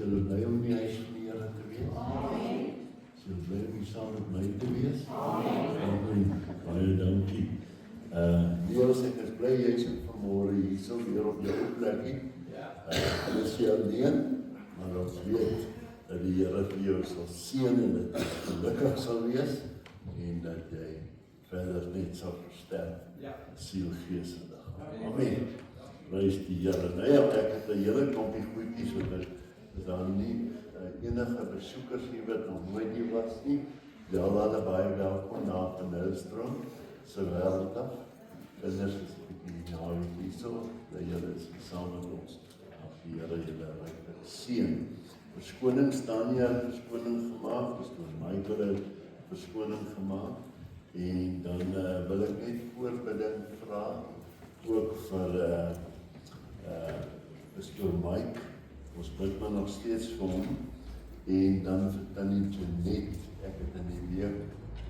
julle bly om die huis van die Here te wees? Amen. Is julle bly om saam met my te wees? Amen. Baie dankie. Niels, ek is bly jy is vanmôre hier so weer op jou plekkie. Hulle is jy alleen, maar ons weet dat die Here vir jou sal seën en dat jy gelukkig sal wees en dat jy verder net sal versterk. Siel, gees en liggaam. Amen. Prys die Here. Nou ja, ek het 'n hele klompie goedjies wat is daar nie enige besoekers hier wat nog nooit hier was nie. Ja, hulle baie welkom daar van Nelstroom se wêreld af. Kinders is 'n bietjie naweek hierso, dat julle is saam met ons. Die Here julle ryk seën. Verskoning Tanya het verskoning gemaak, pastoor Michael het verskoning gemaak. En dan wil ek net voorbidding vra ook vir pastoor Mike. Ons bid maar nog steeds vir hom. En dan vir Tannie Jeanette, ek het in die week,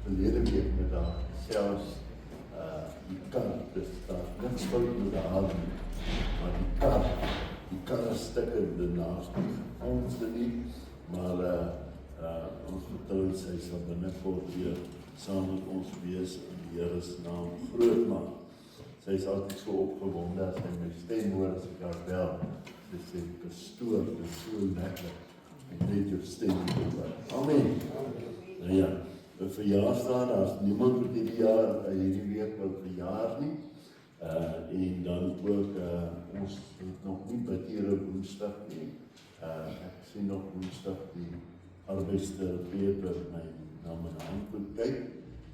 verlede week met haar selfs die kar, dus daar niks fout met haar nie, maar die kar is stikke daarnaast nie gefondste nie, maar ons vertrou sy sal binnekort weer saam met ons wees en die Here se naam groot maak. Sy is altyd so opgewonde as sy my stem hoor as ek haar bel. Sy sê, pastoor, dit is so lekker. Ek weet jou stem hoor. Amen. Nou ja, vir verjaarsdag, daar is niemand wat hierdie week wil verjaar nie. En dan ook, ons het nog nie bid hier op Woensdag nie. Ek sien nog Woensdag die arbeidsterapeut my na my hand moet kyk.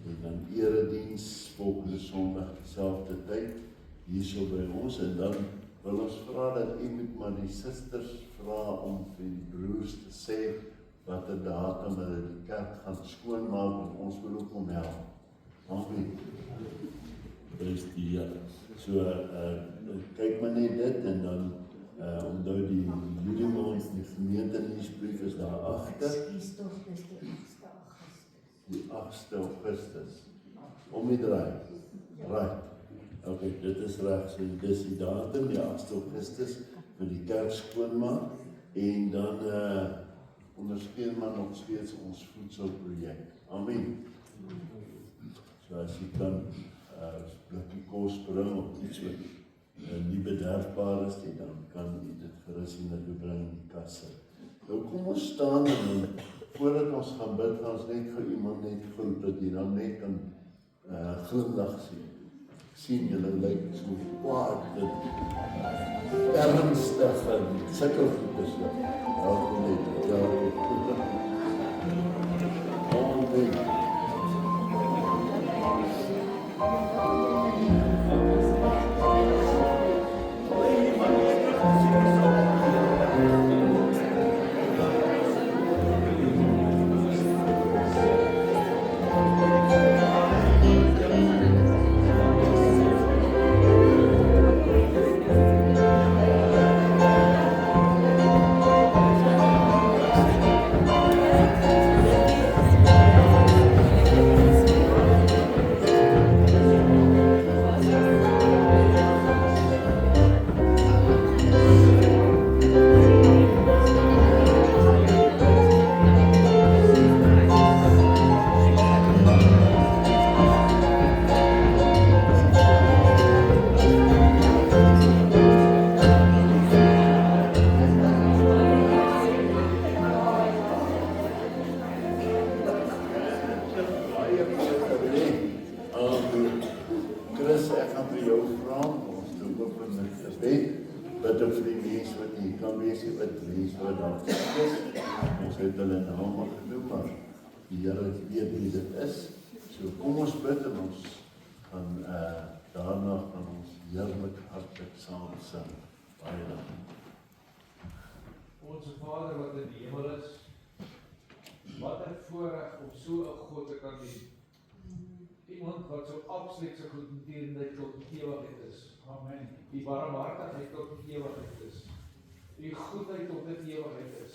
En dan erediens volgende Sondag dieselfde tyd hierso by ons. En dan wil ons vra dat u moet maar die susters vra om vir die broers te sê wat 'n datum hulle die kerk gaan skoonmaak en ons wil ook om help. Amen. Prys die Here. So, kyk maar net dit en dan onthou die Juliemaand, die gemeentediensbrief is daar agter. Die 8ste Augustus. Om die draai. Right. Okay, dit is reg. So dis die datum, die 8ste Augustus vir die kerk skoonmaak en dan ondersteun maar nog steeds ons voedselprojek. Amen. So as jy kan blikkie kos bring of iets wat nie bederfbaar is nie, dan kan jy dit gerus in die bring in die kasse. Nou kom ons staan en voordat ons gaan bid, gaan ons net vir iemand net groet, dat jy dan net kan glimlag sien. Ek sien julle lyk so kwaad, ernstig en sulke goed is dit. Ons het hulle naam al genoem, maar die Here weet wie dit is. So kom ons bid en ons gaan daarna van ons heerlik hartlik saam sing. Baie dankie. Onse Vader wat in die hemel is, wat 'n voorreg om so 'n God te kan dien. Iemand wat so absoluut so goed en tierenheid tot ewigheid is. Amen. Die barmhartigheid tot ewigheid is. Die goedheid tot ewigheid is.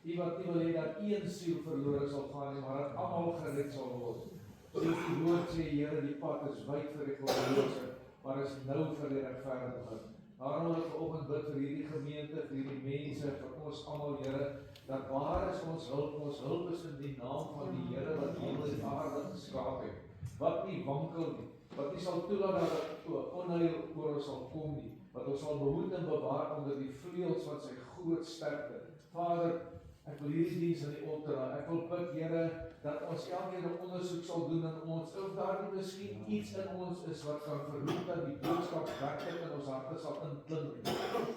Die wat nie wil hê dat een siel verlore sal gaan nie, maar dat almal gered sal word. Die woord sê, Here, die pad is wyd vir die goddelose, maar is nou vir die regverdiges. Daarom wil ek vanoggend bid vir hierdie gemeente, vir hierdie mense, vir ons almal, Here, dat waar is ons hulp is in die naam van die Here wat hemel en aarde geskaap het, wat nie wankel nie, wat nie sal toelaat dat onheil oor ons sal kom nie, wat ons sal behoed en bewaar onder die vleuels van sy groot sterkte. Vader, ek wil hierdie diens in die altaar, ek wil bid, Here, dat ons elkeen 'n ondersoek sal doen in ons, of daar nie miskien iets in ons is wat kan verhoed dat die boodskap werklik in ons harte sal inklink.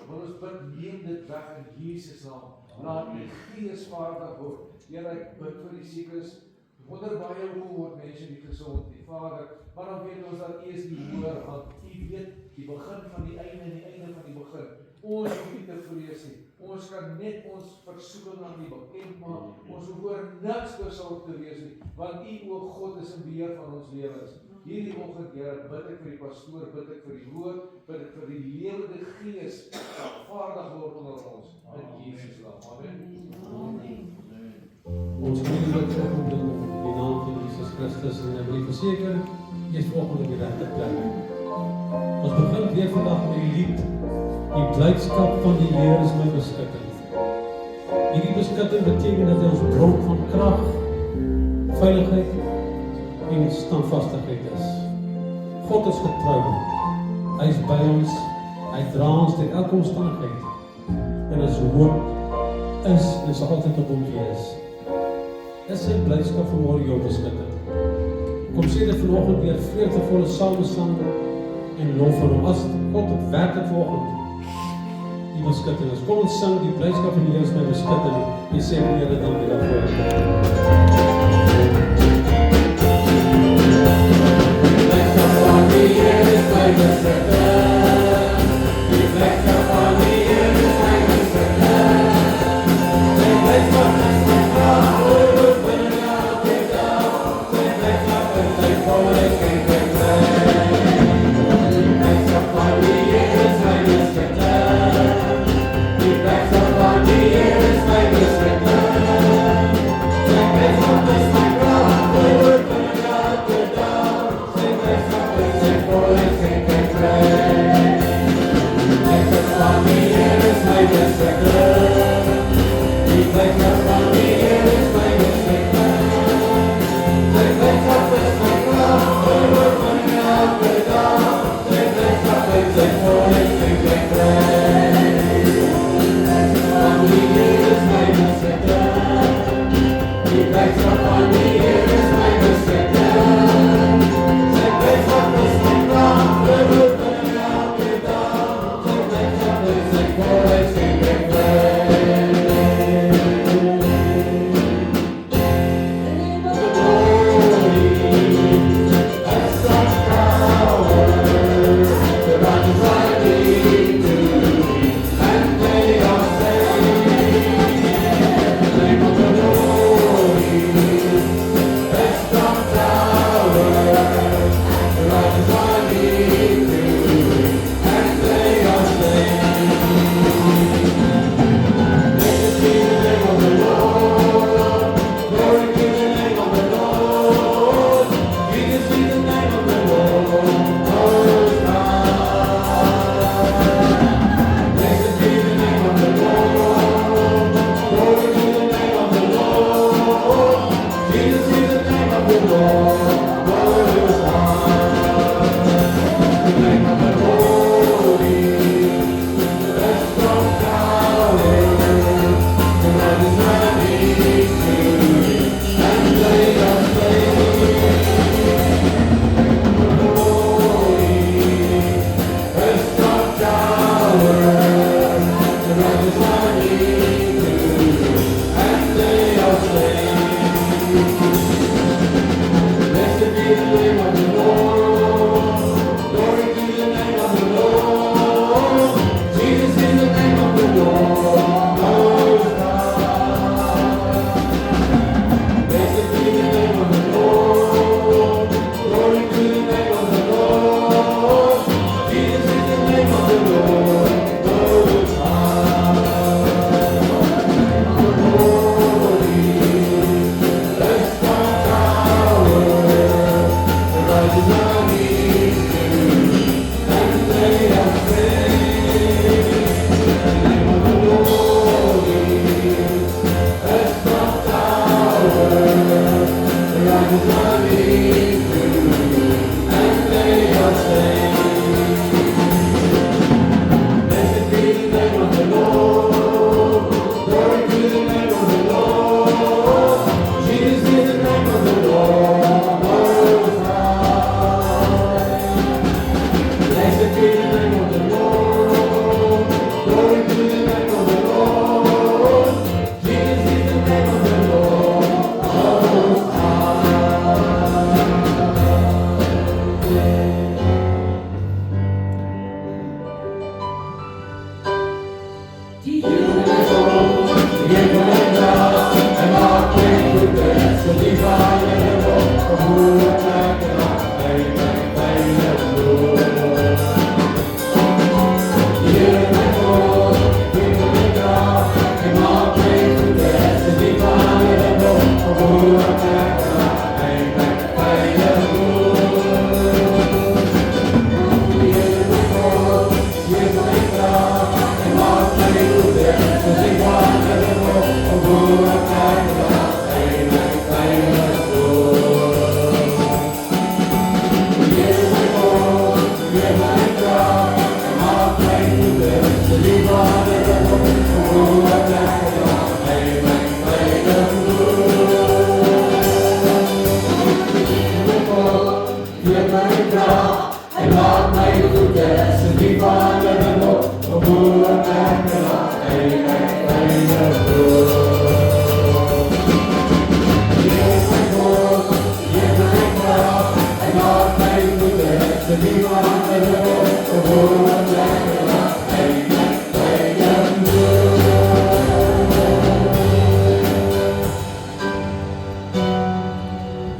Wil ons bid, neem dit weg in Jesus naam. Laat die Gees vaardig word. Here, ek bid vir die siekes, onder baie word mense nie gesond nie, Vader, maar dan weet ons dat U is die hoër hand. U weet die begin van die einde en die einde van die begin. Ons hoef nie te vrees nie. Ons kan net ons versoeking aan U bekend maak. Ons hoef oor niks besorg te wees nie, want U, o God, is in beheer van ons lewens. Hierdie oggend, Here, bid ek vir die pastoor, bid ek vir die woord, bid ek vir die lewende Gees, wat vaardig word onder ons, in Jesus naam. Amen. Ons vrienden wat vanoggend in die naam van Jesus Christus en ek wil verseker, jy is vanoggend op die regte plek. Ons begin weer vandag met die lied, die blydskap van die Here is my beskutting. Hierdie beskutting beteken dat hy ons bron van krag, veiligheid en standvastigheid is. God is getrou, hy is by ons, hy dra ons deur elke omstandigheid en ons hoop is en sal altyd op hom wees. Is sy blydskap vanmôre jou beskutting? Kom sê dit vanoggend weer vreugdevolle samesang en lof vir hom. As God het werklik vanoggend die beskutting is. Kom ons sing die blydskap van die Here is my beskutting. En sê die Here dan weer daarvoor. Blydskap van die Here is my beskutting. Die blydskap van die Here is my beskutting. Die blydskap is my krag. Thank you.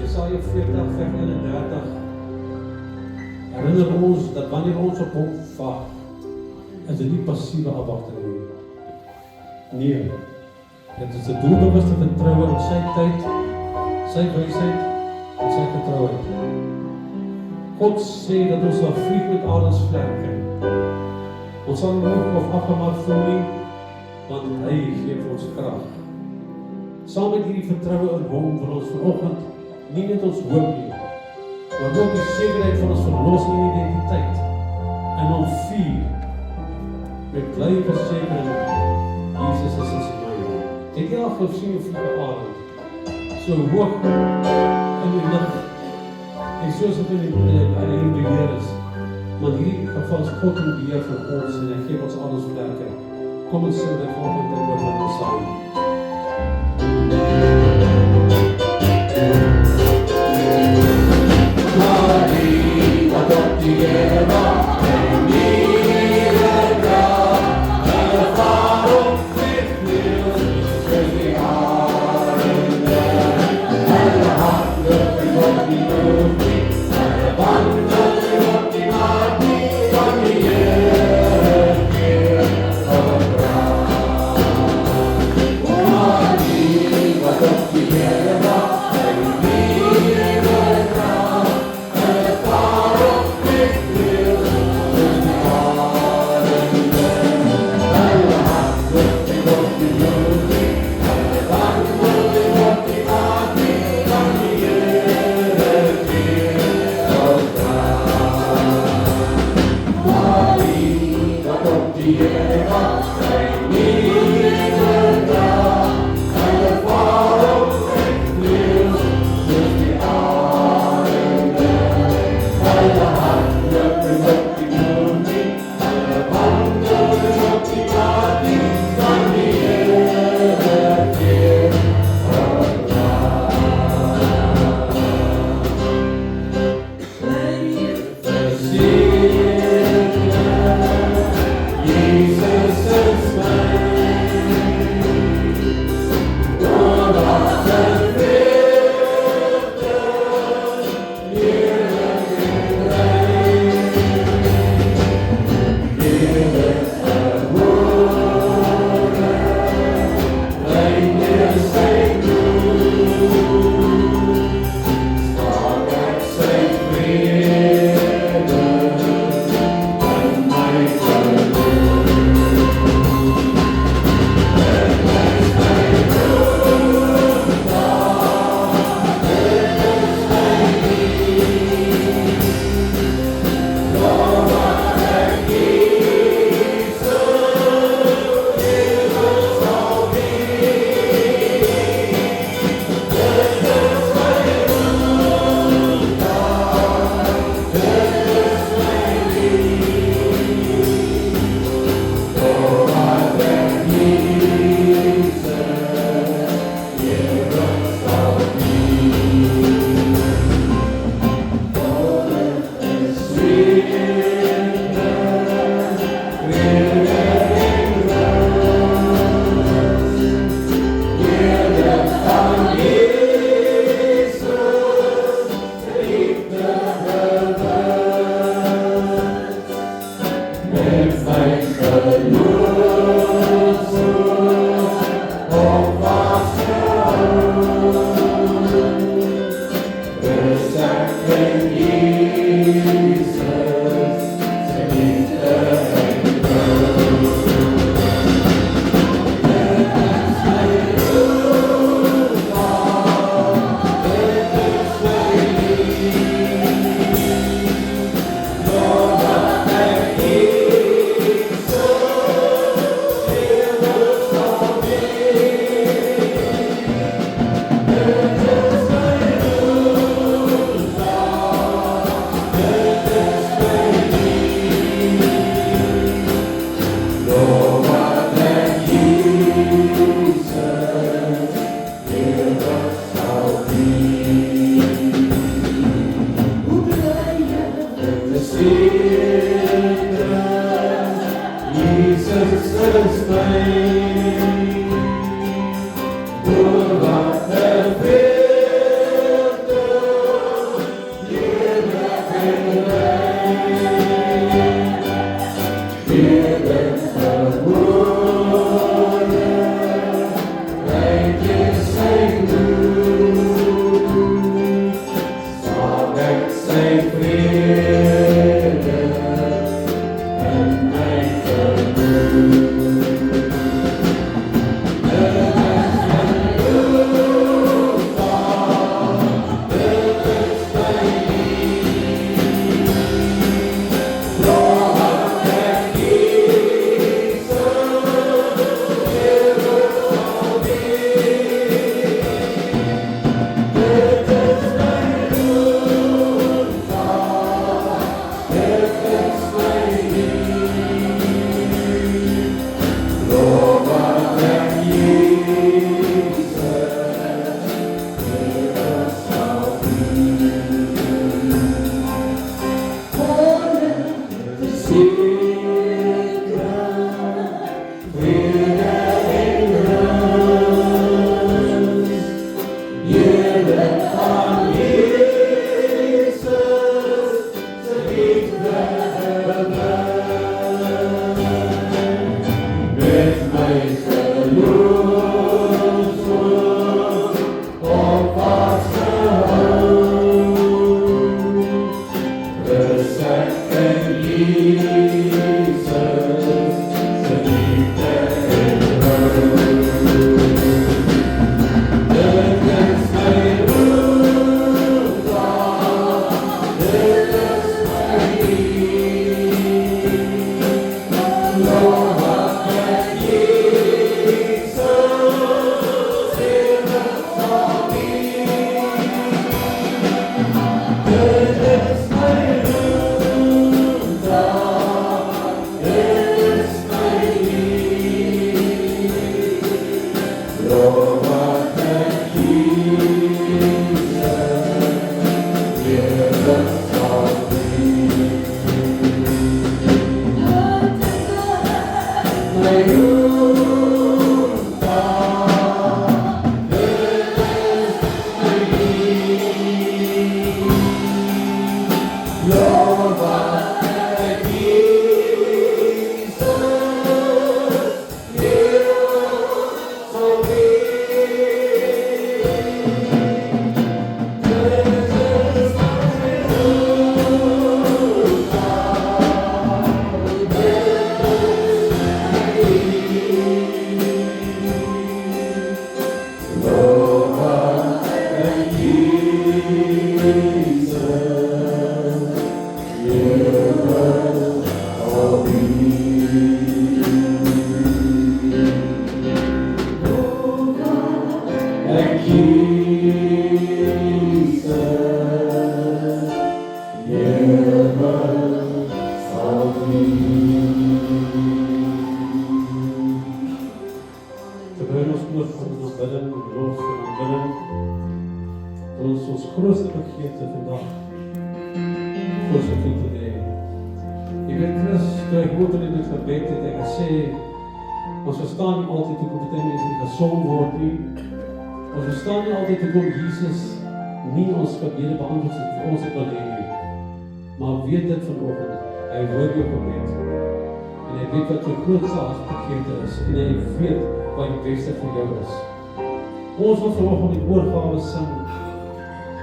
Jesaja 40 vers 31 herinner ons dat wanneer ons op hom wag, is dit nie passiewe afwagting nie. Nee, dit is 'n doelbewuste vertroue in sy tyd, sy wysheid en sy getrouheid. God sê dat ons sal vlieg met ademsvlerke. Ons sal nie moeg of afgemaak voel nie, want hy gee vir ons krag. Saam met hierdie vertroue in hom wil ons vanoggend nie net ons hoop nie, maar ook die sekerheid van ons verlossing en identiteit en hom vier met blye versekering, Jesus is ons myne. Het jy al gesien hoe vlieg 'n arend so hoog in die lug en soos dit in die beheer is, maar in hierdie geval is God in beheer van ons en hy gee ons alles vlerke. Kom ons sing dit volgende tyd oor wat ons saam.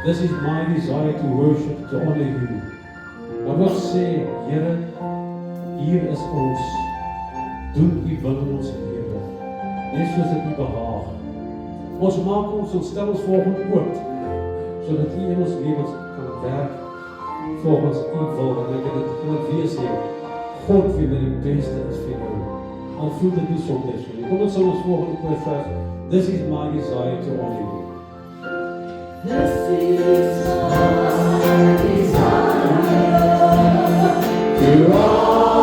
This is my desire to worship, to honor you. Maar wat sê, Here, hier is ons. Doen u wil in ons lewe. Net soos dit u behaag. Ons maak ons stel ons volgende oop, sodat u in ons lewens kan werk volgens u wil. En ek het wees hier. God wie met die beste is vir jou. Al voel dit nie soms vir jou. Kom ons sal ons volgende oop vers. This is my desire to honor you. This is my desire to honor you.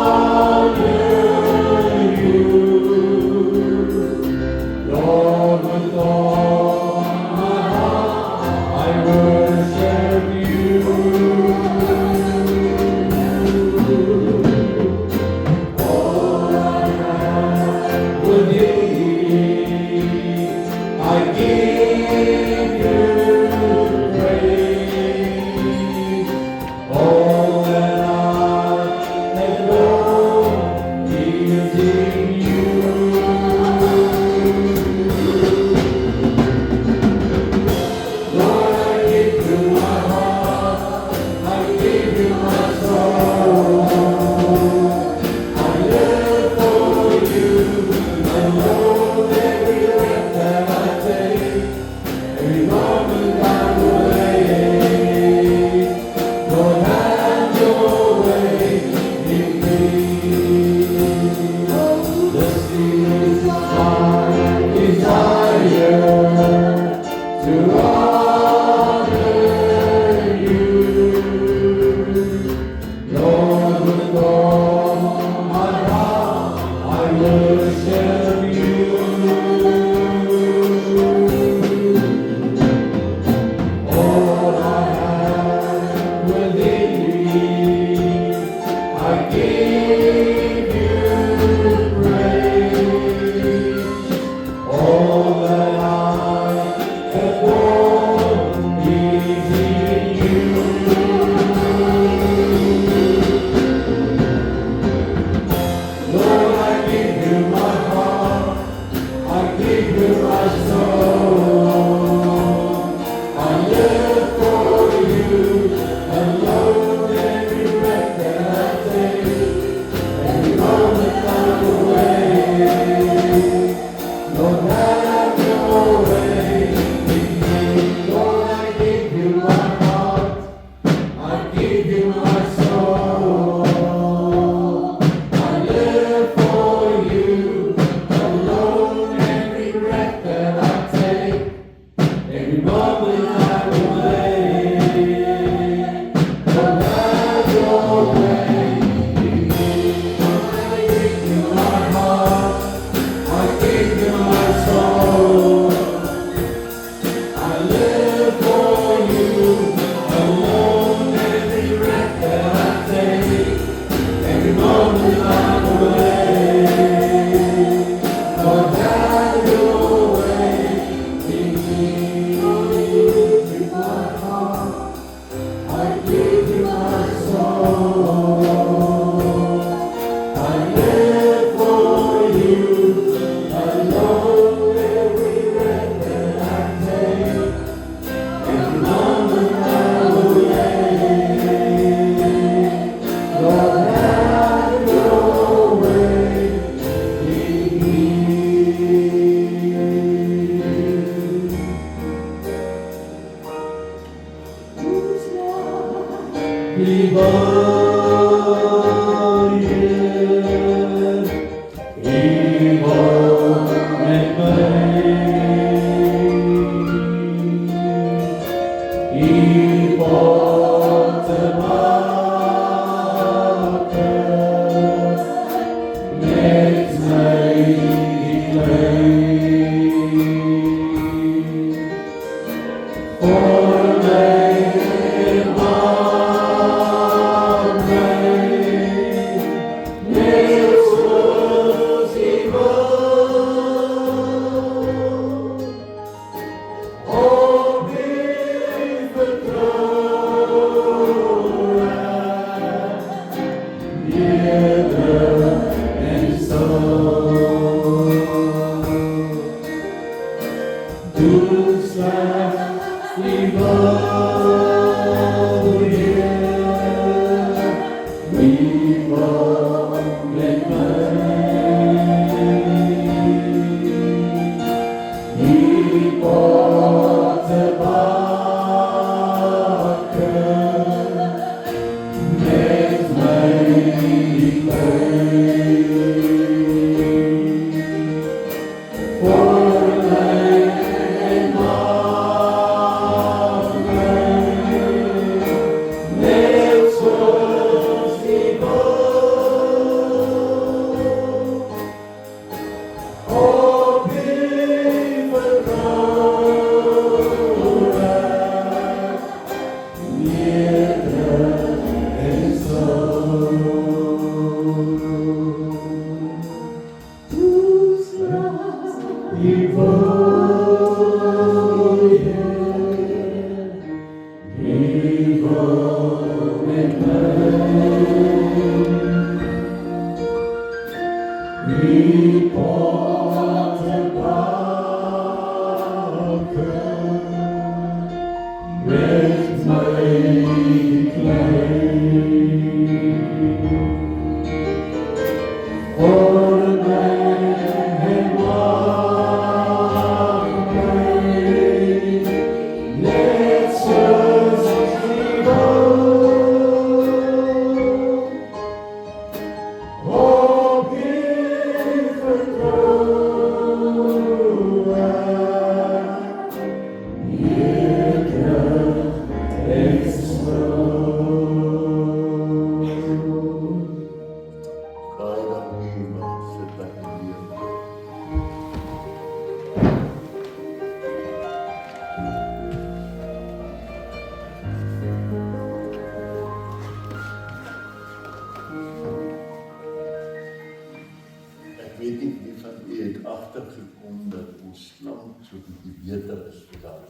Ek weet nie wie van u het agtergekom dat ons land so bietjie beter is vandag.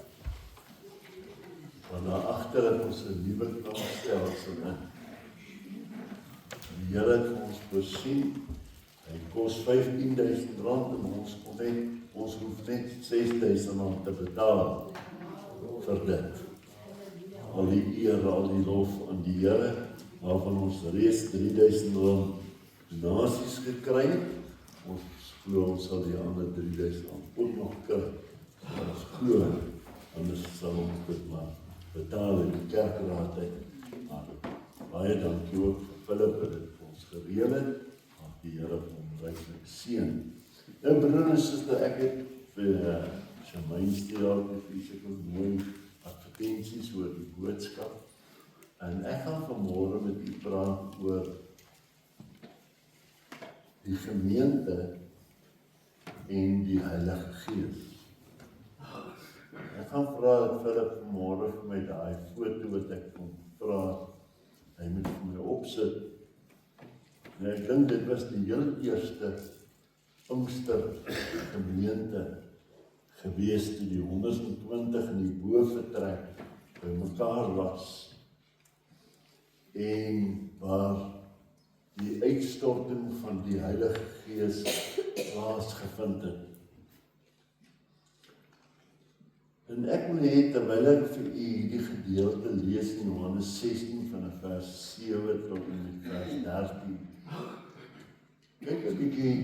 Want daar agter het ons 'n nuwe klankstelsel in. Die Here het vir ons voorsien. Hy kos R15.000 en ons hoef net R6.000 te betaal vir dit. Al die eer, al die lof aan die Here, waarvan ons reeds R3.000 donasies gekry het. Ons glo ons sal die ander R3.000 ook nog kry. Ons glo, anders sal ons dit maar betaal in die kerkraad uit. Maar baie dankie ook vir Philip wat dit vir ons gereël het. Mag die Here hom ryklik seën. Nou broer en suster, ek het vir Shamaine Steele vir mooi advertensies oor die boodskap. En ek gaan vanmôre met u praat oor die gemeente en die Heilige Gees. Ek gaan vra dat Philip vanmôre vir my daai foto wat ek kon praat, hy moet vir my opsit. En ek dink dit was die heel eerste Pinkster gemeente gewees toe die 120 in die boventrek by mekaar was. En waar die uitstorting van die Heilige Gees plaasgevind het. En ek wil hê terwyl ek vir u hierdie gedeelte lees in Johannes 16 van vers 7 tot en met vers 13. Kyk 'n bietjie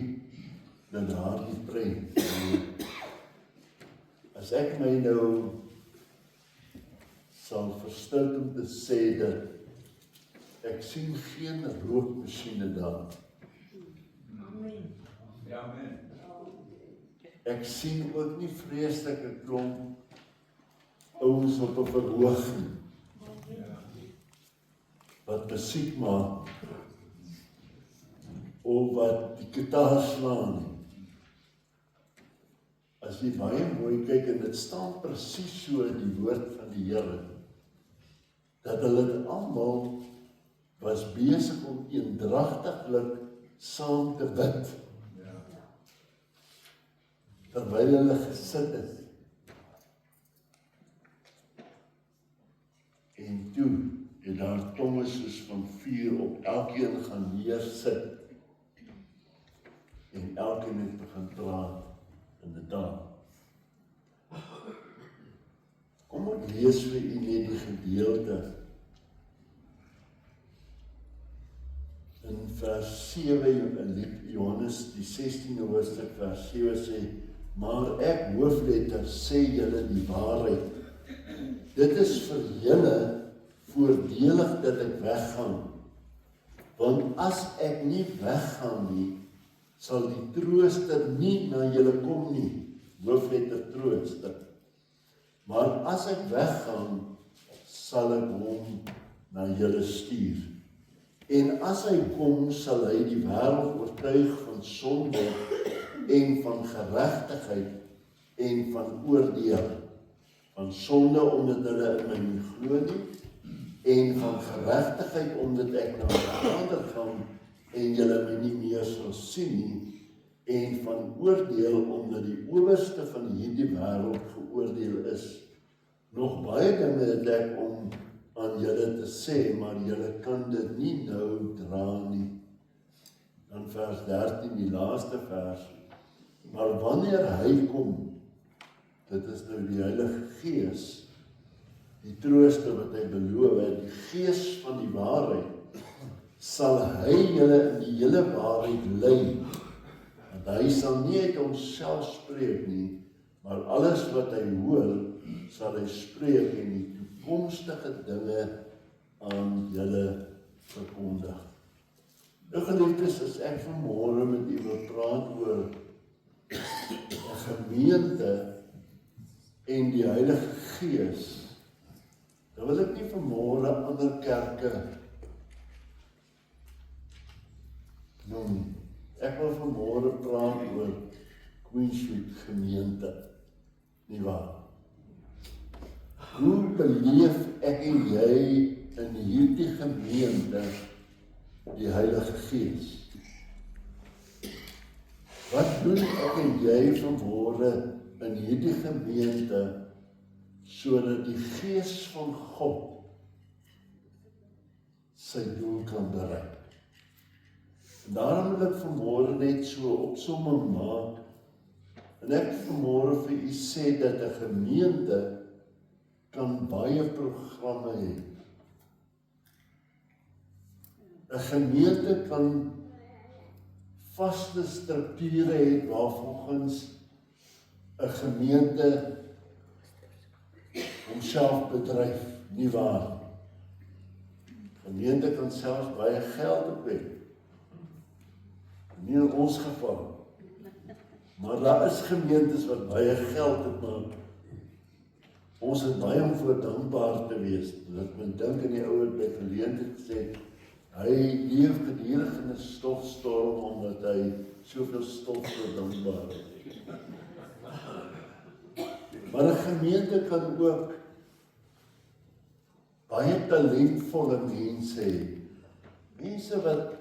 na daardie prent. As ek my nou sal verstil om te sê dat ek sien geen rookmasjiene daar. Ja, amen. Ek sien ook nie vreeslike klomp ouens op 'n verhooging wat musiek maak of wat die gitaar slaan nie. As jy baie mooi kyk en dit staan presies so in die woord van die Here, dat hulle almal was besig om eendragtiglik saam te bid, terwyl hulle gesit het. En toe het daar tonge soos van vuur op elkeen gaan neersit, en elkeen het begin praat in die taal. Kom ek lees vir u net die gedeelte in vers 7 in Johannes die 16e hoofstuk vers 7 sê, maar ek hoofletter sê julle die waarheid. Dit is vir julle voordelig dat ek weggaan, want as ek nie weggaan nie, sal die trooster nie na julle kom nie, hoofletter trooster. Maar as ek weggaan, sal ek hom na julle stuur. En as hy kom, sal hy die wêreld oortuig van sonde en van geregtigheid en van oordeel. Van sonde omdat hulle in my nie glo nie, en van geregtigheid omdat ek na my Vader gaan en julle my nie meer sal sien nie, en van oordeel omdat die owerste van hierdie wêreld geoordeel is. Nog baie dinge het ek om aan julle te sê, maar julle kan dit nie nou dra nie. Dan vers 13, die laaste vers. Maar wanneer hy kom, dit is nou die Heilige Gees, die trooster wat hy beloof het, die Gees van die waarheid, sal hy julle in die hele waarheid lei. Want hy sal nie uit homself spreek nie, maar alles wat hy hoor, sal hy spreek en die toekomstige dinge aan julle verkondig. Nou geliefdes, as ek vanmôre met u wil praat oor 'n gemeente en die Heilige Gees, dan wil ek nie vanmôre ander kerke noem nie. Ek wil vanmôre praat oor Queenswich gemeente, nie waar? Hoe beleef ek en jy in hierdie gemeente die Heilige Gees? Wat doen ek en jy vanmôre in hierdie gemeente sodat die Gees van God sy doel kan bereik? En daarom wil ek vanmôre net so opsomming maak en ek vanmôre vir u sê dat 'n gemeente kan baie programme hê. 'n Gemeente kan vaste strukture hê waarvolgens 'n gemeente homself bedryf, nie waar? Gemeente kan selfs baie geld op hê. Nie in ons geval. Maar daar is gemeentes wat baie geld het, maar ons het baie om voor dankbaar te wees. Dat men dink in die ou het by geleentheid gesê, hy leef gedurig in 'n stofstorm omdat hy soveel stof voor dankbaar het. Maar 'n gemeente kan ook baie talentvolle mense hê. Mense wat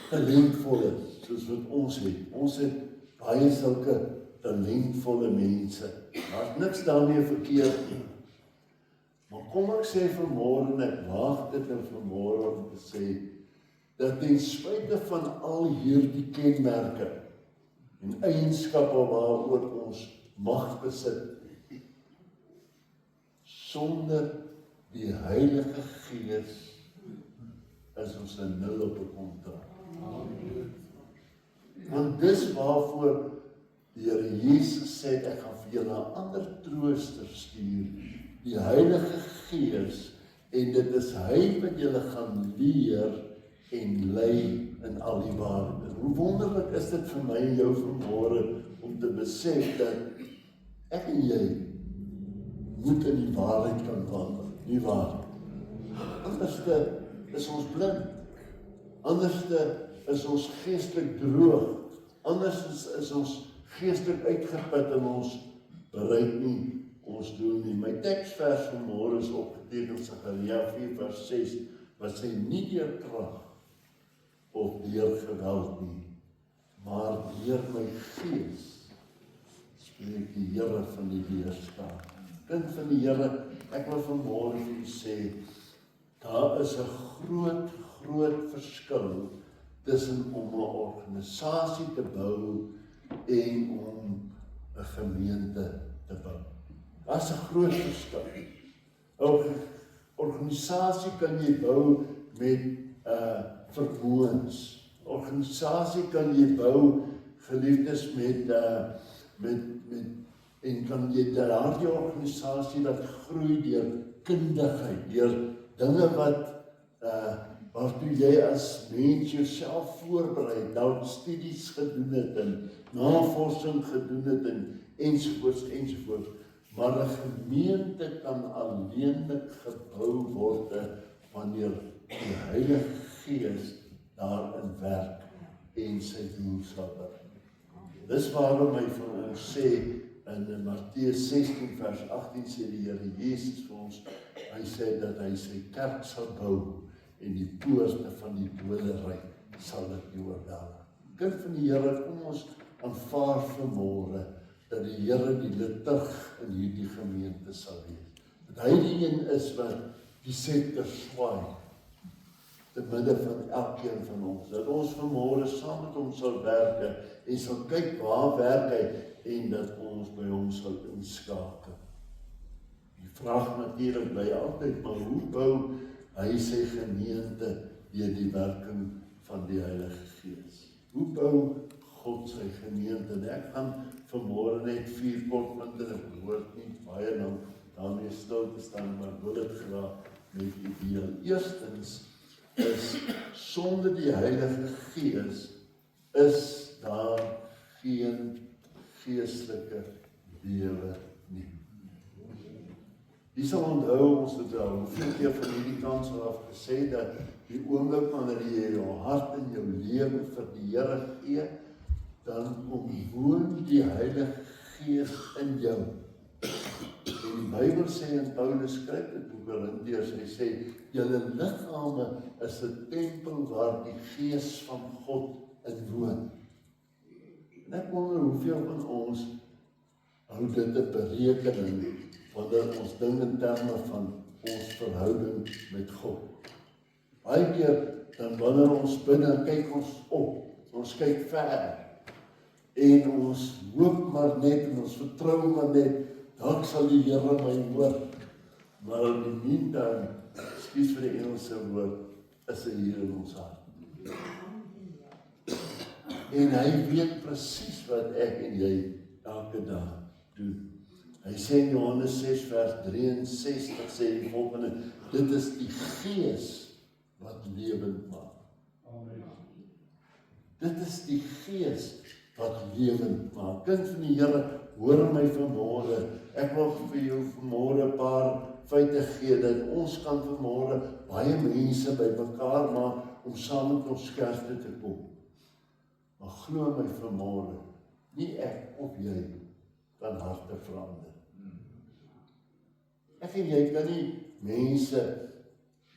talentvol is, soos wat ons het. Ons het baie sulke talentvolle mense. Daar's niks daarmee verkeerd nie. Maar kom ek sê vanmôre, en ek waag dit nou vanmôre om te sê, dat ten spyte van al hierdie kenmerke en eienskappe waaroor ons mag besit, sonder die Heilige Gees is ons 'n nul op 'n kontrak. Want dis waarvoor die Here Jesus sê, ek gaan vir julle 'n ander trooster stuur, die Heilige Gees, en dit is hy wat julle gaan leer en lei in al die waarheid. En hoe wonderlik is dit vir my en jou vanmôre om te besef dat ek en jy moet in die waarheid kan wandel, nie waar? Anderste is ons blind, anderste is ons geestelik droog, anders is ons geestelik uitgeput en ons bereik nie ons doel nie. My teksvers vanmôre is opgeteken in Sagaria 4 vers 6, wat sê nie deur krag of deur geweld nie, maar deur my gees, spreek die Here van die weerstand. Kind van die Here, ek wil vanmôre vir u sê, daar is 'n groot verskil tussen om 'n organisasie te bou en om 'n gemeente te bou. Daar's 'n groot verskil. 'n Organisasie kan jy bou met vermoëns. Organisasie kan jy bou, geliefdes, en kan jy daardie organisasie wat groei deur kundigheid, deur dinge waartoe jy as mens jouself voorberei, dalk studies gedoen het en navorsing gedoen het en ensovoorts. Maar 'n gemeente kan alleenlik gebou word wanneer die Heilige Gees daarin werk en sy doel sal bereik. Dis waarom hy vir ons sê in Matteus 16 vers 18 sê die Here Jesus vir ons, hy sê dat hy sy kerk sal bou en die poorte van die doderyk sal dit nie oorweldig. Kind van die Here, kom ons aanvaar vanmôre dat die Here die liturg in hierdie gemeente sal wees. Dat hy die een is wat die scepter swaai te midde van elkeen van ons. Dat ons vanmôre saam met hom sal werk en sal kyk waar werk hy en dat ons by hom sal inskakel. Die vraag natuurlik bly altyd, maar hoe bou hy sy gemeente deur die werking van die Heilige Gees? Hoe bou God sy gemeente? En ek gaan vanmôre net 4 kort punte, ek behoort nie baie lank daarmee stil te staan, maar wil dit graag met u deel. Eerstens is, sonder die Heilige Gees is daar geen geestelike lewe nie. Jy sal onthou, ons het al hoeveel keer van hierdie kant af gesê dat die oomblik wanneer jy jou hart en jou lewe vir die Here gee, dan woon die Heilige Gees in jou. En die Bybel sê, en Paulus skryf dit in Korintiërs, hy sê, julle liggame is 'n tempel waar die Gees van God in woon. En ek wonder hoeveel van ons hou dit 'n berekening wanneer ons dink in terme van ons verhouding met God. Baie keer, dan wanneer ons binne, kyk ons op, ons kyk ver, en ons hoop maar net, en ons vertrou maar net, dalk sal die Here my hoor, maar in die meantime, skuis vir die Engelse woord, is hy hier in ons hart. En hy weet presies wat ek en jy elke dag doen. Hy sê in Johannes 6 vers 63 sê die volgende, dit is die Gees wat lewend maak. Amen. Dit is die Gees wat lewend maak. Kind van die Here, hoor my vanmôre. Ek wil vir jou vanmôre 'n paar feite gee dat ons kan vanmôre baie mense bymekaar maak om saam met ons kerke te kom. Maar glo my vanmôre, nie ek of jy kan harte verander. Ek en jy kan nie mense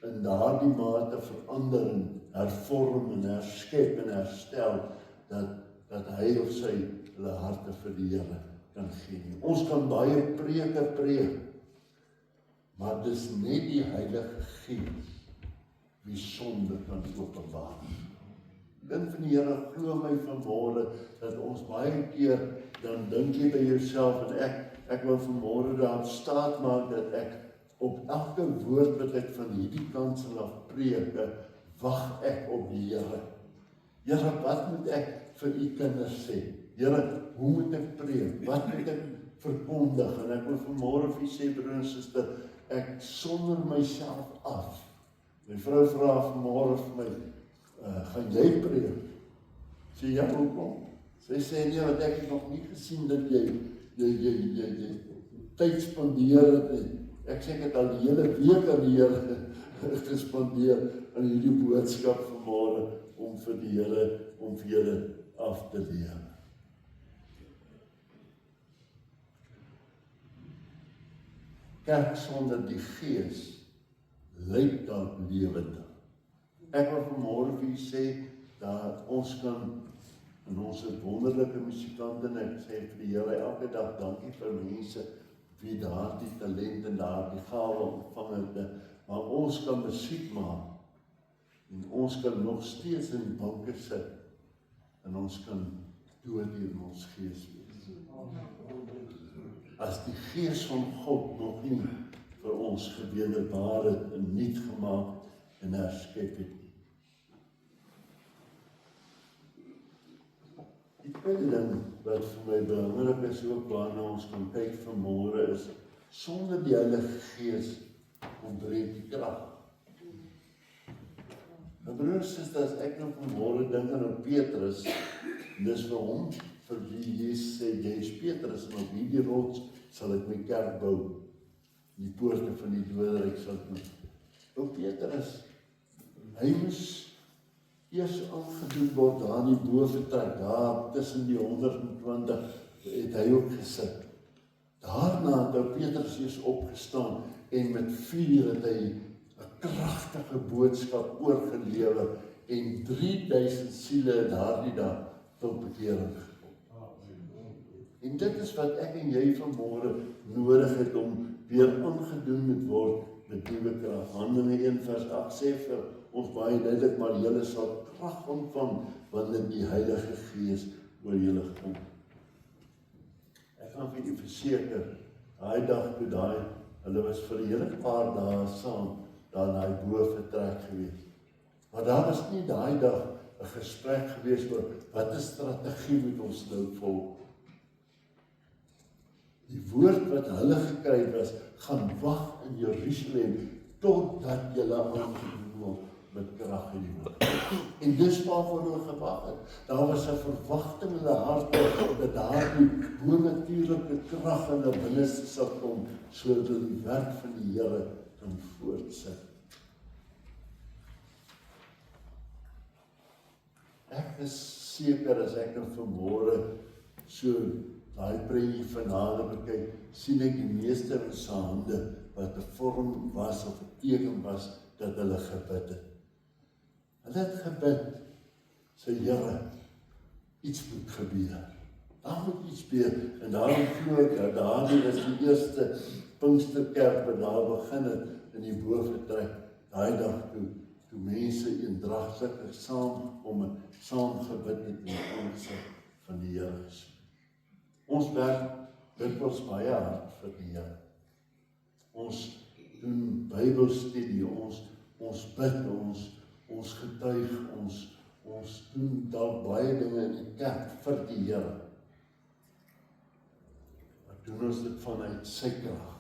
in daardie mate verander en hervorm en herskep en herstel dat hy of sy hulle harte vir die Here kan gee. Ons kan baie preke preek, maar dis net die Heilige Gees wie sonde kan openbaar. Kind van die Here, glo my vanmôre dat ons baie keer dan dink jy by jouself en ek wil vanmôre daarop staat maak dat ek op elke woord wat ek van hierdie kant sal af preek, wag ek op die Here. Here, wat moet ek vir u kinders sê? Here, hoe moet ek preek? Wat moet ek verkondig? En ek wil vanmôre vir u sê, broer en suster, ek sonder myself af. My vrou vra vanmôre vir my, gaan jy preek? Sê ja, hoekom? Sy sê nee, want ek het nog nie gesien dat jy tyd spandeer het nie. Ek sê ek het al die hele week aan die Here gespandeer aan hierdie boodskap vanmôre om vir die Here, om vir julle af te leer. Kerk sonder die Gees lyk dalk lewendig. Ek wil vanmôre vir julle sê dat ons kan, en ons is wonderlike musikante, en ek sê vir die Here elke dag dankie vir mense wie daardie talent en daardie gawe ontvang het, maar ons kan musiek maak en ons kan nog steeds in die banke sit en ons kan dood in ons gees wees. As die Gees van God nog nie vir ons gewederbaar het en nuut gemaak en herskep het. Die tweede ding wat vir my belangrik is ook waarna ons kan kyk vanmôre is, sonder die Heilige Gees ontbreek die krag. My broers en susters, ek nou vanmôre dink aan Petrus, en dis vir hom, vir wie Jesus sê, jy is Petrus, en op hierdie rots sal ek my kerk bou, die poorte van die doderyk sal ek my. Nou Petrus, hy moes eers aangedoen word daar in die boventrek, daar tussen die 120 het hy ook gesit. Daarna het Petrus eers opgestaan en met vuur het hy 'n kragtige boodskap oorgelewer en 3000 siele daardie dag tot bekering gekom. En dit is wat ek en jy vanmôre nodig het om weer aangedoen moet word met nuwe krag. Handelinge 1:8 sê vir ons baie duidelik, maar julle sal krag ontvang wanneer die Heilige Gees oor julle kom. Ek kan vir julle verseker, daai dag toe hulle was vir 'n hele paar dae saam daar in daai boventrek gewees. Maar daar was nie daai dag 'n gesprek gewees oor watter strategie moet ons nou volg. Die woord wat hulle gekry het was, gaan wag in Jerusalem totdat julle aangedoen word met krag in die woord. En dis waarvoor hulle gewag het. Daar was 'n verwagting in hulle harte dat daardie bonatuurlike krag in hulle binneste sal kom, sodat hulle die werk van die Here kan voortsit. Ek is seker as ek nou vanmôre so daai prentjie van nader bekyk, sien ek die meeste van se hande wat 'n vorm was of 'n teken was dat hulle gebid het. Hulle het gebid, sê Here, iets moet gebeur. Daar moet iets gebeur. En daarom glo ek dat daardie is die eerste Pinksterkerk wat daar begin het in die boventrek, daai dag toe mense eendragtig saamgekom en saam gebid het in die aangesig van die Here. Ons werk dikwels baie hard vir die Here. Ons doen Bybelstudie, ons bid, ons getuig, ons doen dalk baie dinge in die kerk vir die Here. Maar doen ons dit vanuit sy krag?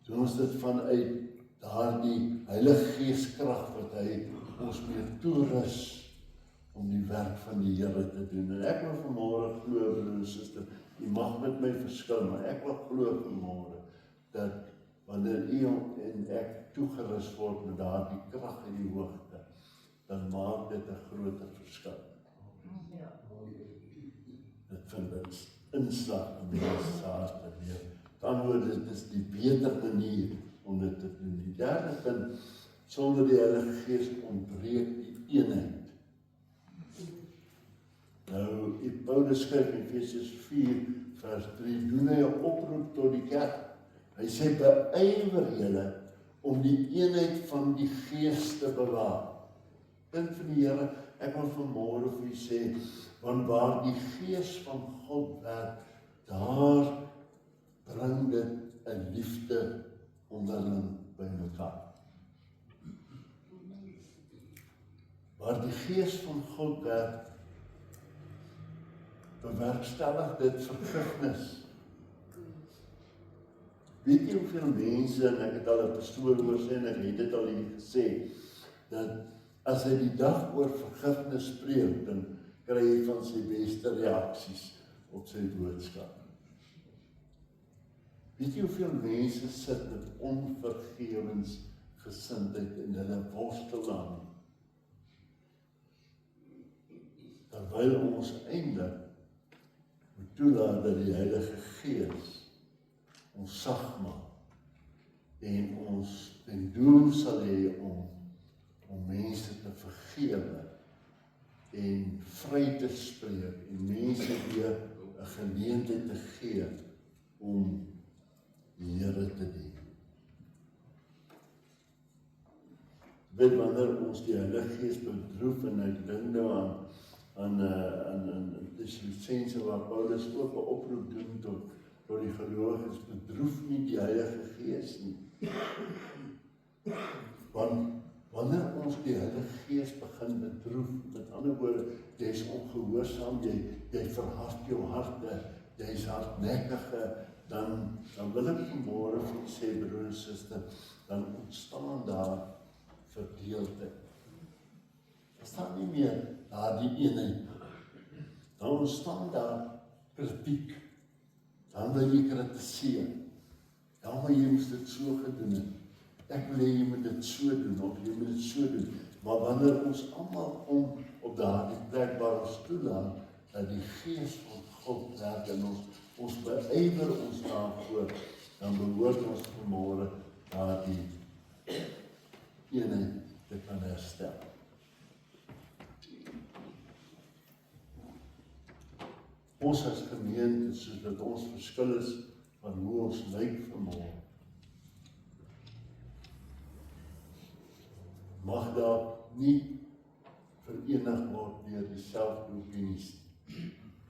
Doen ons dit vanuit daardie Heilige Gees krag wat hy ons mee toerus om die werk van die Here te doen? En ek wil vanmôre glo, broers en susters, u mag met my verskil, maar ek wil glo vanmôre dat wanneer u en ek toegerus word met daardie krag in die hoogte, dan maak dit 'n groter verskil. Dit vind ons inslag in die hart te leer. Dan dit is die beter manier om dit te doen. Die derde punt, sonder die Heilige Gees ontbreek die eenheid. Nou, Paulus skryf in Efesiërs 4:3, doen hy 'n oproep tot die kerk. Hy sê, beywer julle om die eenheid van die Gees te bewaar. Kind van die Here, ek wil vanmôre vir u sê, want waar die Gees van God werk, daar bring dit 'n liefde onderling by mekaar. Waar die Gees van God werk, bewerkstellig dit vergifnis. Weet jy hoeveel mense, en ek het al 'n pastoor hoor sê, en ek het dit al hier gesê, dat as hy die dag oor vergifnis spreek, dan kry hy van sy beste reaksies op sy boodskap. Weet jy hoeveel mense sit met onvergewensgesindheid en hulle worstel aan? Terwyl ons eintlik moet toelaat dat die Heilige Gees ons sag maak en ons ten doel sal hê om mense te vergewe en vry te spreek en mense weer 'n geleentheid te gee om die Here te dien. Weet wanneer ons die Heilige Gees bedroef en ek dink nou aan Tessalonisense waar Paulus ook 'n oproep doen tot die gelowiges, bedroef nie die Heilige Gees nie. Want wanneer ons die Heilige Gees begin bedroef, met ander woorde, jy is ongehoorsaam, jy verhard jou harte, jy is hardnekkige, dan wil ek vanmôre vir u sê, broer en suster, dan ontstaan daar verdeeldheid. Er staan nie meer daar die eenheid. Dan ontstaan daar kritiek. Dan wil jy kritiseer. Ja, maar jy moes dit so gedoen het. Ek wil hê jy moet dit so doen, of jy moet dit so doen. Maar wanneer ons almal kom op daardie plek waar ons toelaat, dat die Gees van God werk in ons beywer ons daarvoor, dan behoort ons vanmôre daardie eenheid te kan herstel. Ons as gemeente, soos dat ons verskil is van hoe ons lyk vanmôre, mag daar nie verenig word deur dieselfde opinies.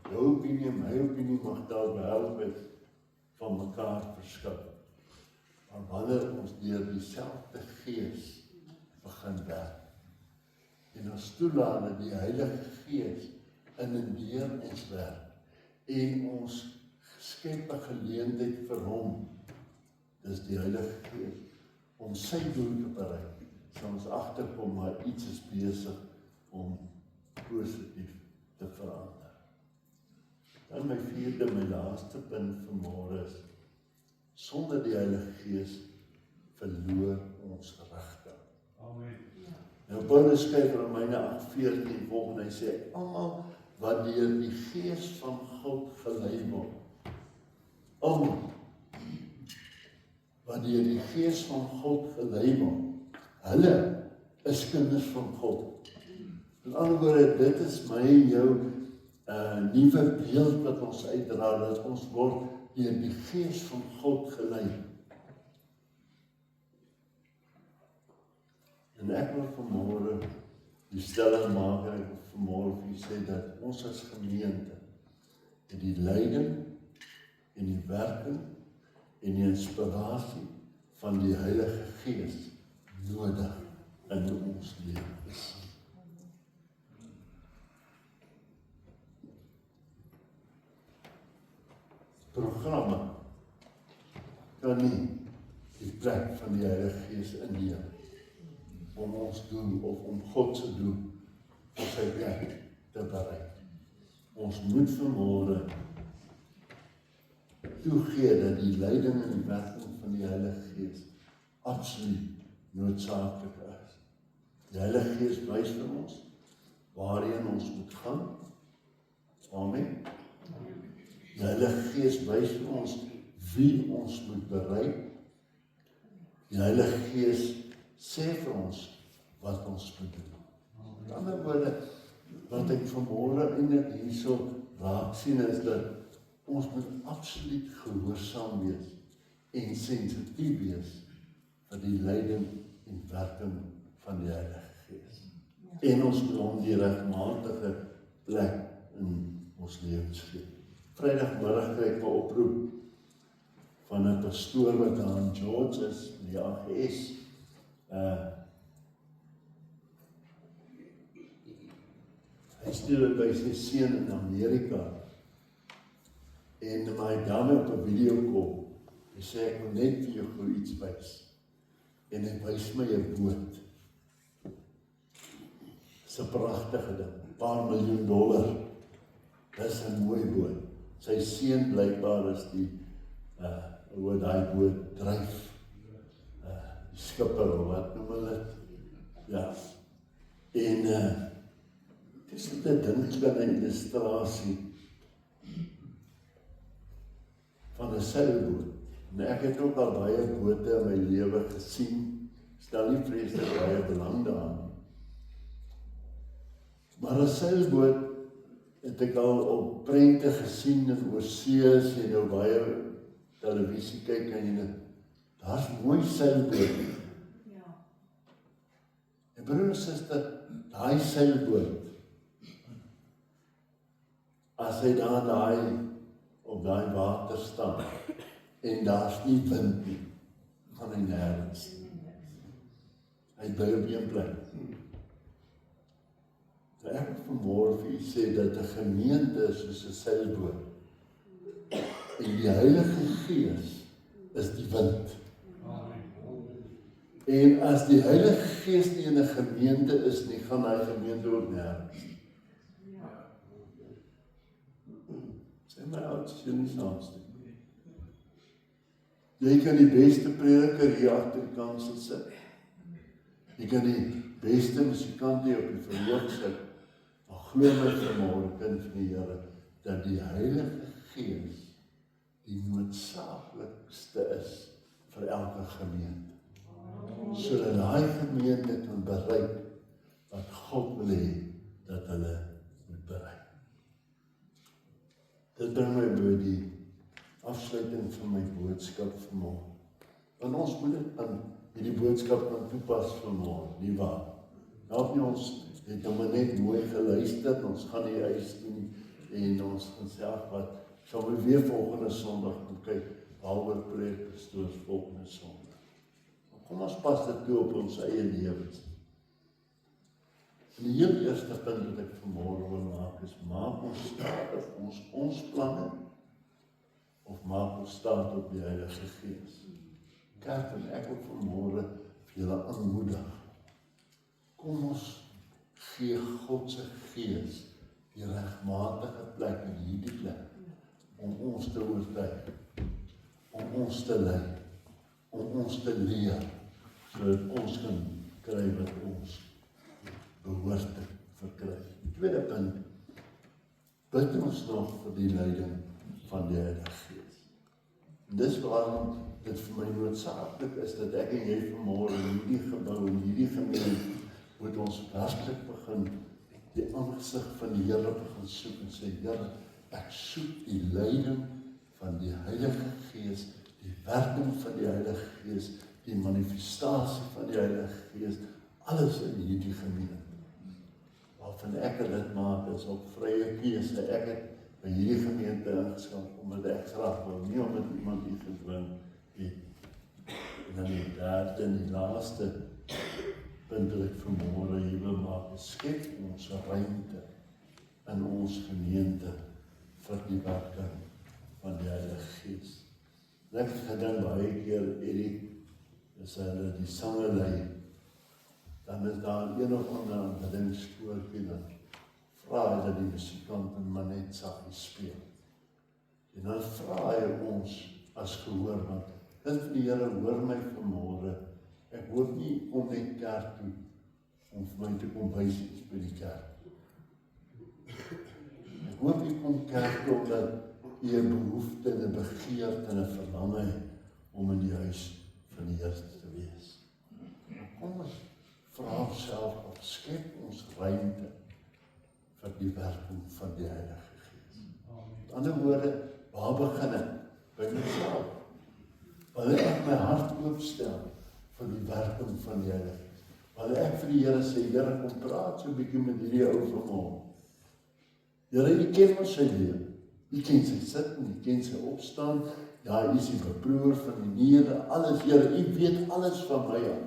Jou opinie en my opinie mag daar wel van mekaar verskil. Maar wanneer ons deur dieselfde Gees begin werk, en ons toelaat dat die Heilige Gees in en deur ons werk, en ons skep 'n geleentheid vir hom, dis die Heilige Gees, om sy doel te bereik, sal ons agterkom, maar iets is besig om positief te verander. Dan my vierde, my laaste punt vanmôre is, sonder die Heilige Gees verloor ons rigting. Amen. Nou Paulus skryf in Romeine 8:14 volgende, hy sê, almal wat deur die Gees van God gelei word, almal wat deur die Gees van God gelei word, hulle is kinders van God. In ander woorde, dit is my en jou nuwe beeld wat ons uitdra, dat ons word deur die Gees van God gelei. En ek wil vanmôre die stelling maak, en ek wil vanmôre vir u sê dat ons as gemeente die leiding en die werking en die inspirasie van die Heilige Gees nodig in ons lewens. Programme kan nie die plek van die Heilige Gees inneem om ons doel of om God se doel op sy plek te bereik. Ons moet vanmôre toegee dat die leiding en die werking van die Heilige Gees absoluut noodsaaklik is. Die Heilige Gees wys vir ons waarheen ons moet gaan. Amen. Die Heilige Gees wys vir ons wie ons moet bereik. Die Heilige Gees sê vir ons wat ons moet doen. Met ander woorde, wat ek vanmôre eintlik hierso raak sien is dat ons moet absoluut gehoorsaam wees en sensitief wees vir die leiding en werking van die Heilige Gees. En ons moet hom die regmatige plek in ons lewens gee. Vrydagmiddag kry ek 'n oproep van 'n pastoor wat daar in George is, in die AGS. Hy stuur by sy seun in Amerika. En my dame op 'n video kom. Hy sê ek wil net vir jou iets wys. En hy wys my 'n boot. Dis 'n pragtige ding, paar miljoen dollar. Dis 'n mooi boot. Sy seun blykbaar is die hoe daai boot dryf. Die skipper, of wat noem hulle dit? Ja. En dis 'n klein illustrasie van 'n seilboot. En ek het ook al baie bote in my lewe gesien. Stel nie vreeslik baie belang daaraan nie. Maar 'n seilboot het ek al op prente gesien in oorsee, as jy nou baie televisie kyk en jy daar's mooi seilbote. En broer en suster, daai seilboot, as hy daar op daai water staan en daar's nie wind nie, gaan hy nêrens nie. Hy bly op een plek. Ek wil vanmôre vir u sê dat 'n gemeente is soos 'n seilboot. En die Heilige Gees is die wind. En as die Heilige Gees nie in 'n gemeente is nie, gaan hy gemeente ook nêrens. Sê my ouders, jy nie saamstem. Jy kan die beste prediker hier agter die kansel sit. Jy kan die beste musikant hier op die verhoog sit. Maar glo my vanmôre, kind van die Here, dat die Heilige Gees die noodsaaklikste is vir elke gemeente. Sodat daai gemeente kan bereik wat God wil hê dat hulle moet bereik. Dit bring my by die afsluiting van my boodskap vanmôre. Want ons moet dit aan hierdie boodskap kan toepas vanmôre, nie waar? Dalk nie, ons het nou maar net mooi geluister, ons gaan die huis doen en ons gaan sê, ag wat, sal we weer volgende Sondag moet kyk, waaroor preek pastoors volgende Sondag. Kom ons pas dit toe op ons eie lewens. En die heel eerste punt wat ek vanmôre wil maak is, maak ons staat op ons planne, of maak ons staat op die Heilige Gees. Kerk, en ek wil vanmôre vir julle aanmoedig. Kom ons gee God se Gees die regmatige plek in hierdie plek, om ons te oortuig, om ons te lei, om ons te leer, sodat ons kan kry wat ons behoort te verkry. Die tweede punt, bid ons nog vir die leiding van die Heilige Gees. Dis waarom dit vir my noodsaaklik is, dat ek en jy vanmôre in hierdie gebou, in hierdie gemeente, moet ons werklik begin die aangesig van die Here begin soek en sê, Here, ek soek die leiding van die Heilige Gees, die werking van die Heilige Gees, die manifestasie van die Heilige Gees, alles in hierdie gemeente. Waarvan ek dit maak is op vrye keuse. Ek het by hierdie gemeente ingeskryf omdat ek graag wil, nie omdat iemand hier gedwing het. En dan die derde en die laaste punt wat ek vanmôre hier wil maak, skep ons ruimte in ons gemeente vir die werking van die Heilige Gees. Ek het gedink baie keer, Erik, as hulle die sange lei, dan is daar een of ander aanbiddingskoortjie, dan vra hy dat die musikant maar net saggies speel. En dan vra hy ons as gehoor, want kind van die Here, hoor my vanmôre, ek hoop nie kom net kerk toe, om vir my te kom wys iets by die kerk. Ek hoop jy kom kerk toe, omdat jy 'n behoefte, 'n begeerte en 'n verlange het om in die huis van die Here te wees. Kom ons vra onsself of skep ons ruimte vir die werking van die Heilige Gees. Met ander woorde, waar begin ek? By myself. Wanneer ek my hart oopstel vir die werking van die Heilige Gees. Wanneer ek vir die Here sê, Here, kom praat so 'n bietjie met hierdie ou vanmôre. Here, U ken ons sy lewe. U ken sy sit en U ken sy opstaan. Ja, U is die beproewer van die niere, alles, Here, U weet alles van my af.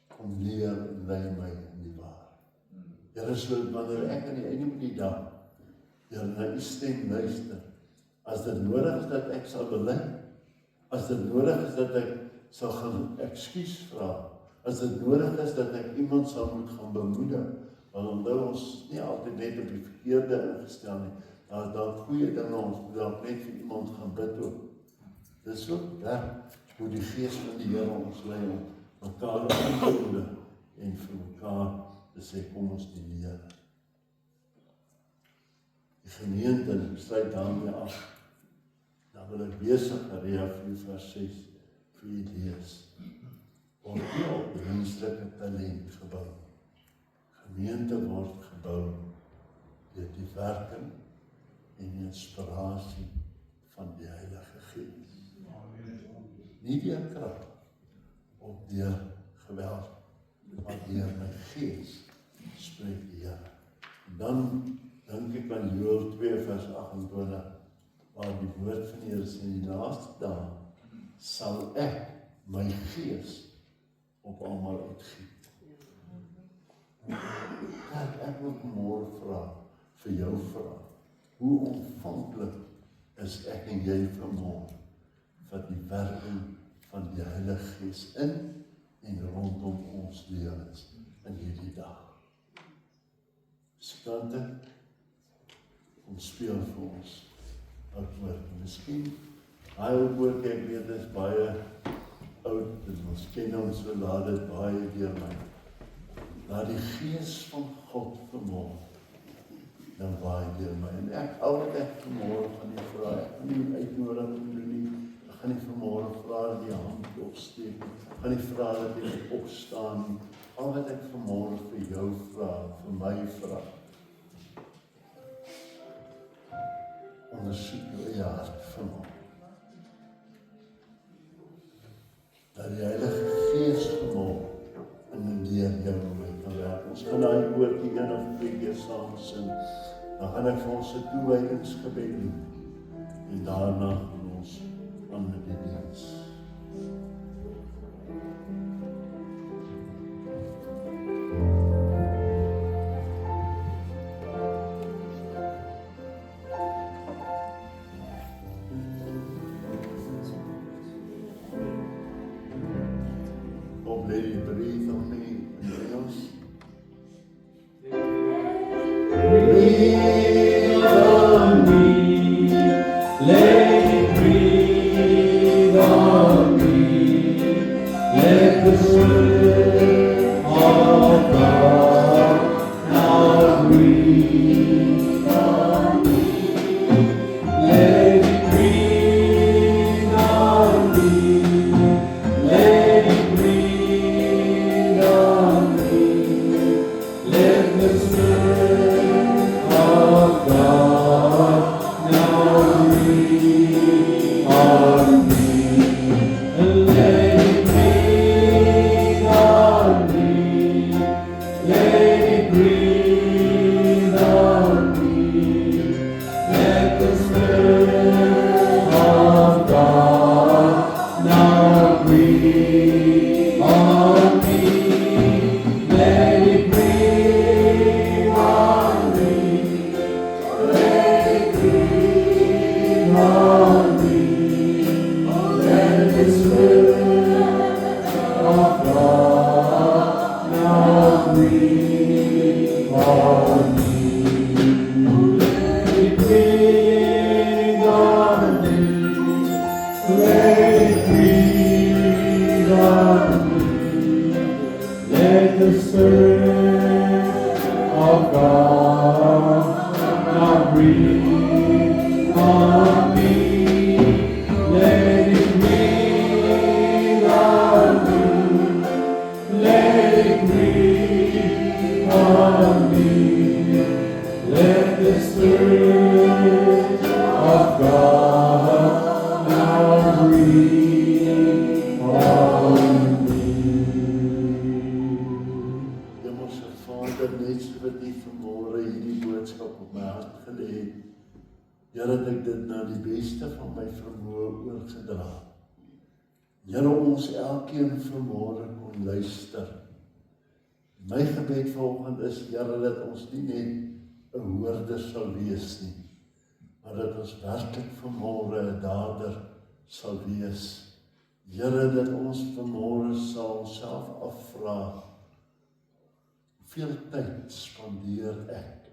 Kom leer en lei my in die waarheid. Here, so wanneer ek aan die einde van die dag, Here, na U stem luister, as dit nodig is dat ek sal bely, as dit nodig is dat ek sal gaan ekskuus vra, As dit nodig is dat ek iemand sal moet gaan bemoedig, want onthou ons nie altyd net op die verkeerde ingestel nie. Daar is dalk goeie dinge, ons moet dalk net vir iemand gaan bid ook. Dis ook werk hoe die Gees van die Here ons lei om mekaar aan te moedig en vir mekaar te sê, kom ons dien die Here. Die gemeente, en ek sluit daarmee af, dan wil ek weer Sagaria 4:6 vir u lees. Word nie op menslike talent gebou. Gemeente word gebou deur die werking en die inspirasie van die Heilige Gees. Nie deur krag of deur geweld, maar deur my Gees, spreek die Here. En dan dink ek aan Joël 2:28, waar die woord van die Here sê, in die laaste dae sal ek my Gees op almal uitgiet. Ek wil môre vra, vir jou vra, hoe ontvanklik is ek en jy vanmôre vir die werking van die Heilige Gees in en rondom ons lewens in hierdie dag. Skante, kom speel vir ons ou woord. Miskien, daai ou woord, ek weet, is baie oud, en ons ken hom so, laat dit baie deur my. Laat die Gees van God vanmôre dan waai deur my. En al wat ek vanmôre van die vra, ek gaan nie uitnodiging doen nie, ek gaan nie vanmôre vra dat die hand opsteek, ek gaan nie vra dat jy opstaan nie. Al wat ek vanmôre vir jou vra, vir my vra, ondersoek jou eie hart vanmôre. Dat die Heilige Gees vanmôre in en deur jou kan werk. Ons gaan daai woordjie 1 of 2 keer saam sing. Dan gaan ek vir ons 'n toewydingsgebed doen. En daarna gaan ons aan met die diens. Lady, breathe on me in Engels. Breathe on me, let it breathe on me, let the Spirit of God now breathe on me, let it breathe on me, let it breathe on me, let the Spirit of God now breathe on me. Let it breathe on me. Let it breathe on me. Let the Spirit of God now breathe on me. Let it breathe on me. Let it breathe on me. Let the Spirit of God now breathe on me. Let it breathe on me. Let it breathe on me. Let the Spirit of God now breathe on me. Let it breathe on me. Let it breathe on me. Let the Spirit of God now breathe on me. Hemelse Vader, net so wat U vanmôre hierdie boodskap op my hart gelê het, Here, dat ek dit na die beste van my vermoë oorgedra. Here, ons elkeen vanmôre kon luister. My gebed vanoggend is, Here, dat ons nie net 'n hoorder sal wees nie, maar dat ons werklik vanmôre 'n dader sal wees Here, dat ons vanmôre sal onsself afvra, hoeveel tyd spandeer ek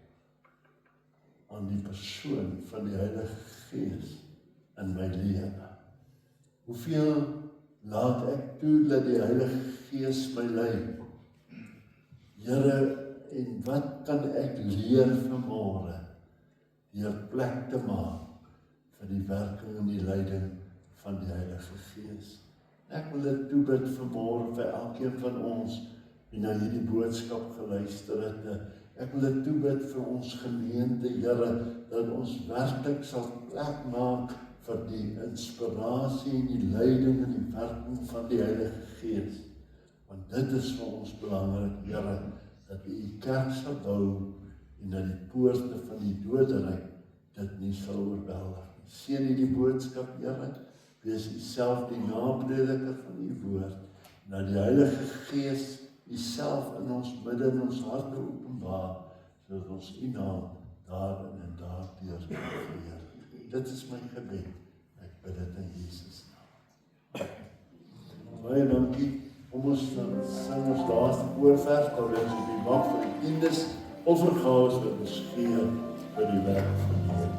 aan die persoon van die Heilige Gees in my lewe? Hoeveel laat ek toe dat die Heilige Gees my lei? Here, en wat kan ek leer vanmôre deur plek te maak vir die werking en die leiding van die Heilige Gees? Ek wil dit toebid vanmôre vir elkeen van ons wie na hierdie boodskap geluister het. Ek wil dit toebid vir ons gemeente, Here, dat ons werklik sal plek maak vir die inspirasie en die leiding en die werking van die Heilige Gees. Want dit is vir ons belangrik, Here, dat U kerk sal bou en dat die poorte van die doderyk dit nie sal oorweldig. Seën hierdie boodskap, Here, wees U self die naprediker van U woord, en dat die Heilige Gees U self in ons midde en ons harte openbaar, sodat ons U naam daarin en daardeur kan vereer. Dit is my gebed. Ek bid dit in Jesus naam. Baie dankie. Kom ons dan sing ons laaste koorvers, dan wees op die wag vir die tiendes, offergawe wat ons gee vir die werk van die Here.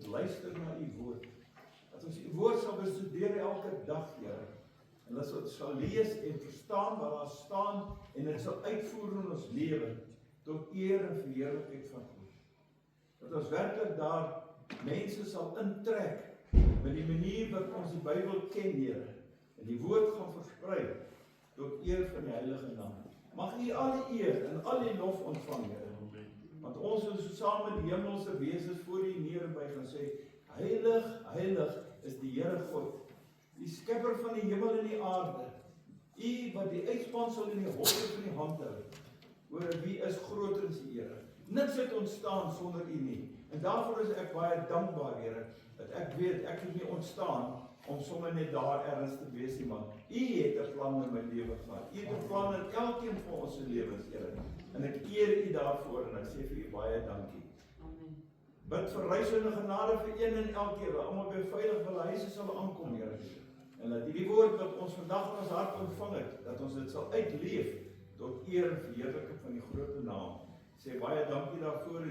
Luister na U woord. Dat ons U woord sal bestudeer elke dag, Here. En dat ons sal lees en verstaan wat daar staan en dit sal uitvoer in ons lewe tot eer en verheerlikheid van God. Dat ons werklik daar mense sal intrek met die manier wat ons die Bybel ken, Here. En die woord gaan versprei tot eer van die heilige naam. Mag U al die eer en al die lof ontvang, Here. Want ons is so saam met die hemelse wesens voor U neerbuig en sê, heilig, heilig is die Here God, die skepper van die hemel en die aarde, U wat die uitspansel en die holte van die hand hou, oor wie is groter as die Here. Niks het ontstaan sonder U nie. En daarvoor is ek baie dankbaar, Here, dat ek weet, ek het nie ontstaan om sommer net daar ergens te wees nie, maar U het 'n plan in my lewe gehad. U het 'n plan in elkeen van ons se lewens, Here. En ek eer U daarvoor en ek sê vir U baie dankie. Amen. Bid vir reisende genade vir een en elkeen, wat almal by veilig by huise sal aankom, Here. En dat hierdie woord wat ons vandag in ons hart ontvang het, dat ons dit sal uitleef tot eer en verheerliking van die groot naam. Sê baie dankie daarvoor